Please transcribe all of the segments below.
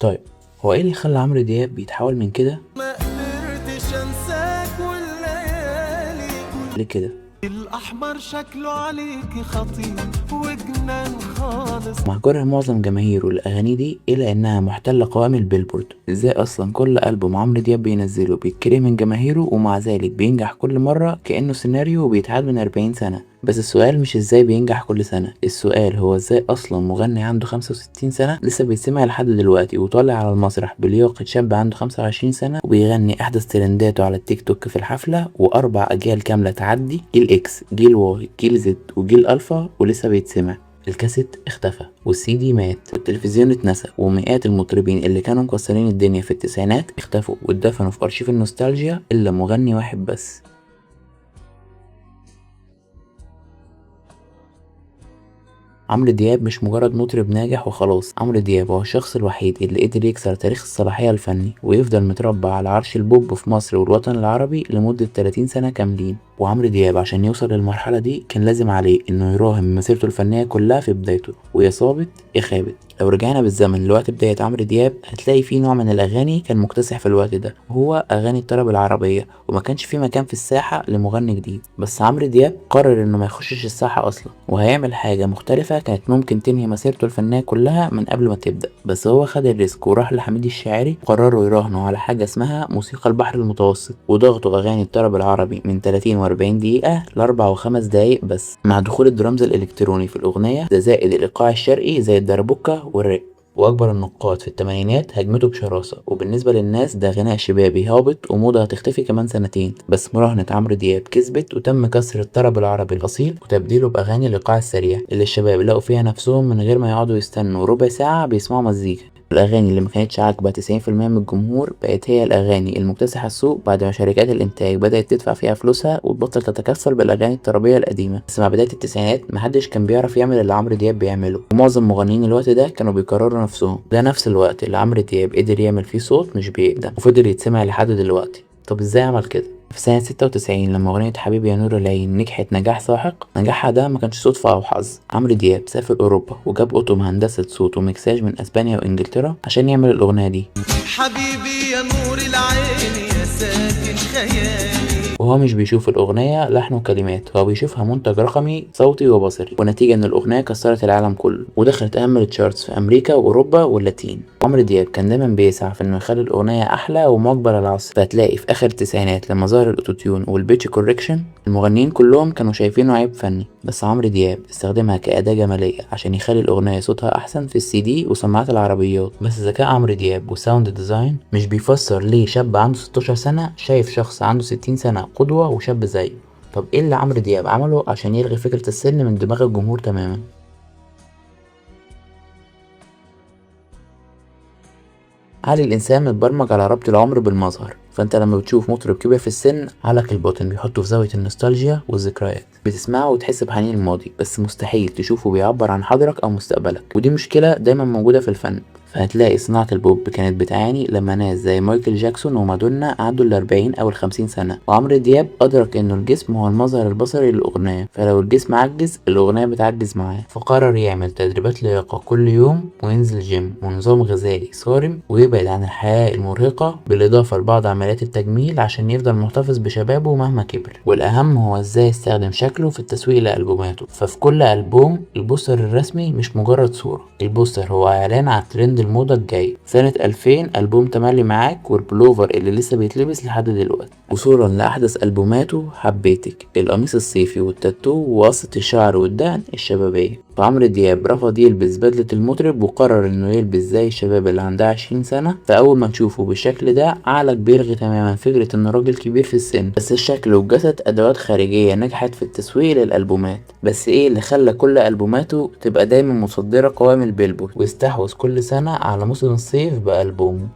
طيب، هو ايه اللي خلى عمرو دياب بيتحول من كده ما قدرتش انساك والليالي لكده؟ الاحمر شكله عليك خطير وجنان خالص. مع كره معظم جماهيره الأغاني دي إلا إنها محتلة قوائم البيلبورد. إزاي أصلا كل ألبوم عمرو دياب بينزله بيتكره من جماهيره ومع ذلك بينجح كل مرة كأنه سيناريو بيتعاد من 40 سنة؟ بس السؤال مش إزاي بينجح كل سنة، السؤال هو إزاي أصلا مغني عنده 65 سنة لسه بيتسمع لحد دلوقتي وطالع على المسرح بلياقة شاب عنده 25 سنة وبيغني أحدث ترنداته على التيك توك في الحفلة، وأربع أجيال كاملة تعدي، جيل إكس، جيل واي، جيل زد، وجيل ألفا، ولسه بيتسمع. الكاسيت اختفى والسي دي مات والتلفزيون اتنسى ومئات المطربين اللي كانوا مكسرين الدنيا في التسعينات اختفوا واتدفنوا في أرشيف النوستالجيا إلا مغني واحد بس. عمرو دياب مش مجرد مطرب ناجح وخلاص، عمرو دياب هو الشخص الوحيد اللي قدر يكسر تاريخ الصلاحية الفني ويفضل متربع على عرش البوب في مصر والوطن العربي لمدة 30 سنة كاملين. وعمرو دياب عشان يوصل للمرحلة دي كان لازم عليه انه يراهن مسيرته الفنية كلها في بدايته، ويا صابت يا خابت. لو رجعنا بالزمن لوقت بداية عمرو دياب هتلاقي فيه نوع من الأغاني كان مكتسح في الوقت ده، وهو أغاني الطرب العربية، وما كانش فيه مكان في الساحة لمغني جديد. بس عمرو دياب قرر إنه ما يخشش الساحة أصلا وهيعمل حاجة مختلفة كانت ممكن تنهي مسيرته الفنية كلها من قبل ما تبدأ. بس هو خد الريسك وراح لحميد الشاعري وقرروا يراهنوا على حاجة اسمها موسيقى البحر المتوسط، وضغطوا أغاني الطرب العربي من 30 و40 دقيقة ل4 و5 دقايق بس، مع دخول الدرامز الإلكتروني في الأغنية ده زائد الإيقاع الشرقي زي الدربكة والرق. وأكبر النقاد في التمانينات هجمته بشراسة، وبالنسبة للناس ده غناء شبابي هابط وموضة هتختفي كمان سنتين. بس مراهنة عمرو دياب كسبت وتم كسر الطرب العربي الأصيل وتبديله بأغاني الإيقاع السريع اللي الشباب لقوا فيها نفسهم من غير ما يقعدوا يستنوا ربع ساعة بيسمعوا مزيكا. الأغاني اللي مكانتش عاجبة 90% من الجمهور بقت هي الأغاني المكتسحة السوق بعد ما شركات الإنتاج بدأت تدفع فيها فلوسها وتبطل تتكفل بالأغاني الطربية القديمة. بس مع بداية التسعينات محدش كان بيعرف يعمل اللي عمرو دياب بيعمله، ومعظم مغنيين الوقت ده كانوا بيكرروا نفسهم. ده نفس الوقت اللي عمرو دياب قدر يعمل فيه صوت مش بيقدم وفضل يتسمع لحد دلوقتي. طب ازاي عمل كده؟ في سنة 96 لما أغنية حبيبي يا نور العين نجحت نجاح ساحق، نجاحها ده ما كانش صدفة أو حظ. عمرو دياب سافر أوروبا وجاب أطقم هندسة صوت ومكساج من أسبانيا وإنجلترا عشان يعمل الأغنية دي. حبيبي يا نور العين يا ساكن خيالي. وهو مش بيشوف الأغنية لحن وكلمات، هو بيشوفها منتج رقمي صوتي وبصري، ونتيجة إن الأغنية كسرت العالم كله ودخلت أهم التشارتس في أمريكا وأوروبا واللاتين. عمرو دياب كان دايما بيسعى في إنه يخلي الأغنية أحلى ومواكبة للعصر، فهتلاقي في آخر التسعينات لما ظهر الأوتوتيون والبيتش كوريكشن المغنيين كلهم كانوا شايفينه عيب فني، بس عمرو دياب استخدمها كأداة جمالية عشان يخلي الأغنية صوتها أحسن في السي دي وسماعات العربيات. بس ذكاء عمرو دياب وساوند ديزاين مش بيفسر ليه شاب عنده 16 سنة شايف شخص عنده 60 سنة قدوة وشاب زيه. طب ايه اللي عمرو دياب عمله عشان يلغي فكرة السن من دماغ الجمهور تماما؟ عقل الإنسان متبرمج على ربط العمر بالمظهر، فانت لما بتشوف مطرب كبير في السن عقلك الباطن بيحطه في زاوية النوستالجيا والذكريات، بتسمعه وتحس بحنين الماضي بس مستحيل تشوفه بيعبر عن حاضرك أو مستقبلك، ودي مشكلة دايما موجودة في الفن. فهتلاقي صناعة البوب كانت بتعاني لما ناس زي مايكل جاكسون ومادونا عدوا ال40 أو ال50 سنة، وعمرو دياب أدرك إنه الجسم هو المظهر البصري للأغنية، فلو الجسم عجز الأغنية بتعجز معاه، فقرر يعمل تدريبات لياقة كل يوم وينزل جيم ونظام غذائي صارم ويبعد عن الحياة المرهقة بالإضافة لبعض عمليات التجميل عشان يفضل محتفظ بشبابه مهما كبر. والأهم هو إزاي يستخدم شكله في التسويق لألبوماته، ففي كل ألبوم البوستر الرسمي مش مجرد صورة، البوستر هو إعلان عن ترند الموضة الجاي. سنة 2000 ألبوم تملي معاك والبلوفر اللي لسه بيتلبس لحد دلوقتي، وصولا لأحدث ألبوماته حبيتك، القميص الصيفي والتاتو وقصة الشعر والدقن الشبابية. فعمرو دياب رفض يلبس بدلة المطرب وقرر انه يلبس زي الشباب اللي عندها 20 سنة، فأول ما تشوفه بالشكل ده عقلك بيلغي تماما فكرة انه راجل كبير في السن. بس الشكل والجسد أدوات خارجية نجحت في التسويق للألبومات. بس ايه اللي خلى كل ألبوماته تبقى دايما متصدرة قوائم البيلبورد واستحوذ كل سنة على موسم الصيف بألبومه؟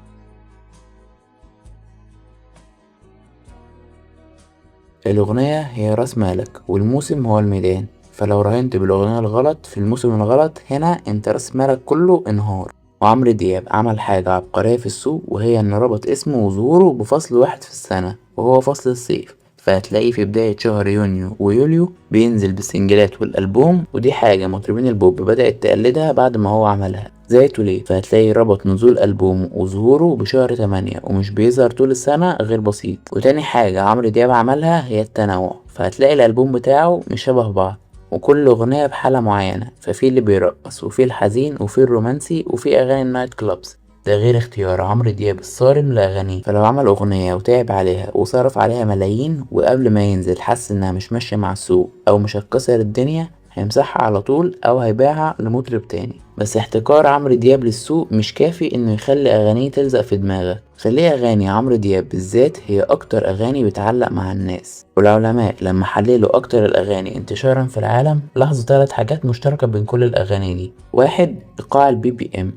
الأغنية هي رأس مالك والموسم هو الميدان، فلو راهنت بالأغنية الغلط في الموسم الغلط هنا انت رأس مالك كله انهار. وعمرو دياب عمل حاجة عبقرية في السوق، وهي انه ربط اسمه وظهوره بفصل واحد في السنة وهو فصل الصيف، فهتلاقيه في بداية شهر يونيو ويوليو بينزل بالسنجلات والألبوم، ودي حاجة مطربين البوب بدأت تقلدها بعد ما هو عملها. زي توليت، فهتلاقي ربط نزول ألبومه وظهوره بشهر 8 ومش بيظهر طول السنة غير بسيط. وتاني حاجة عمرو دياب عملها هي التنوع، فهتلاقي الألبوم بتاعه مش شبه بعض وكل أغنية بحالة معينة، ففي اللي بيرقص وفي الحزين وفي الرومانسي وفي أغاني النايت كلابس. ده غير اختيار عمرو دياب الصارم لأغانيه، فلو عمل أغنية وتعب عليها وصرف عليها ملايين وقبل ما ينزل حس إنها مش ماشية مع السوق أو مش هتكسر الدنيا، هيمسحها على طول أو هيبيعها لمطرب تاني. بس احتكار عمرو دياب للسوق مش كافي إنه يخلي أغانيه تلزق في دماغك، فليه أغاني عمرو دياب بالذات هي أكتر أغاني بتعلق مع الناس. والعلماء لما حللوا أكتر الأغاني انتشارا في العالم لاحظوا 3 حاجات مشتركة بين كل الأغاني دي. 1. إيقاع البي بي إم.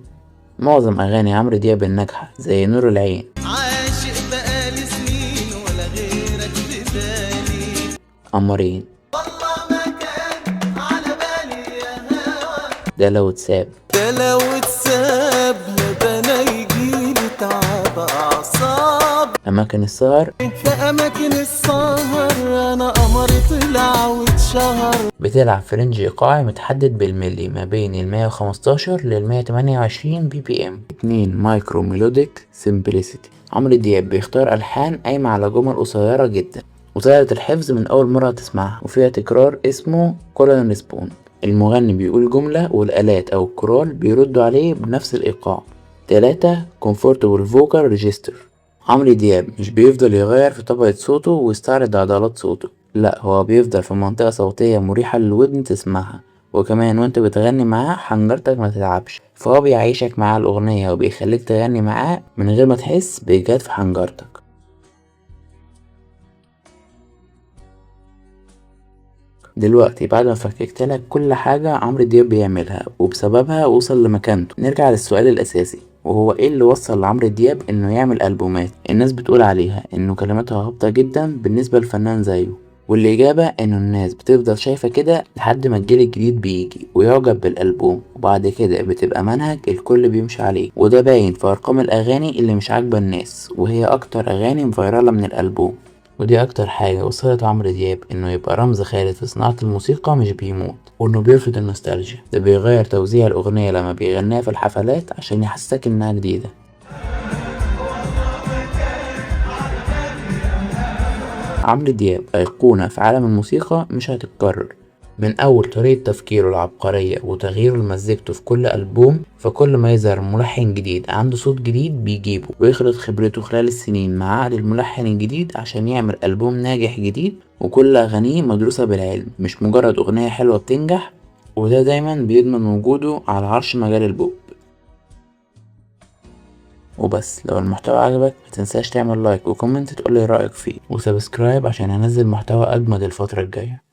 معظم أغاني عمرو دياب الناجحة زي نور العين، عاشق بقالي سنين ولا غيرك في بالي، قمرين، والله ما كان على بالي يا هوا، ده لو اتساب، ده لو اتساب ده انا يجيلي تعب اعصاب. أماكن السهر، في اماكن السهر انا قمر طلع واتشهر. بتلعب في رينج إيقاعي متحدد بالملي ما بين 115 128 بي بي ام. 2. مايكرو ميلوديك سيمبليسيتي. عمرو دياب بيختار ألحان قايمة على جمل قصيرة جدا وسهلة الحفظ من أول مرة تسمعها وفيها تكرار اسمه كولن ريسبون. المغني بيقول جملة والآلات أو الكورال بيردوا عليه بنفس الإيقاع. 3. comfortable vocal register. عمرو دياب مش بيفضل يغير في طبقة صوته ويستعرض عضلات صوته، لا هو بيفضل في منطقة صوتية مريحة للودن تسمعها، وكمان وانت بتغني معاه حنجرتك ما تتعبش، فهو بيعيشك معاه الأغنية وبيخليك تغني معاه من غير ما تحس بإيجاد في حنجرتك. دلوقتي بعد ما فككتلك كل حاجة عمرو دياب بيعملها وبسببها وصل لمكانته، نرجع للسؤال الأساسي وهو ايه اللي وصل لعمرو دياب انه يعمل ألبومات الناس بتقول عليها انه كلماتها هابطة جدا بالنسبة لفنان زيه؟ والإجابة انه الناس بتفضل شايفة كده لحد ما الجيل الجديد بيجي ويعجب بالألبوم، وبعد كده بتبقى منهج الكل بيمشي عليه، وده باين في أرقام الأغاني اللي مش عاجبة الناس وهي أكتر أغاني مفيرالة من الألبوم. ودي اكتر حاجة وصلت عمرو دياب انه يبقى رمز خالد في صناعة الموسيقى مش بيموت، وانه بيرفض النوستالجيا. ده بيغير توزيع الاغنية لما بيغنيها في الحفلات عشان يحسسك انها جديدة. عمرو دياب ايقونة في عالم الموسيقى مش هتتكرر، من أول طريقة تفكيره العبقرية وتغييره لمزيكته في كل ألبوم، فكل ما يظهر ملحن جديد عنده صوت جديد بيجيبه ويخلط خبرته خلال السنين مع عقل الملحن الجديد عشان يعمل ألبوم ناجح جديد، وكل أغانيه مدروسة بالعلم مش مجرد أغنية حلوة بتنجح، وده دايما بيضمن وجوده على عرش مجال البوب. وبس، لو المحتوى عجبك متنساش تعمل لايك وكومنت تقولي رأيك فيه وسبسكرايب عشان انزل محتوى اجمد الفترة الجاية.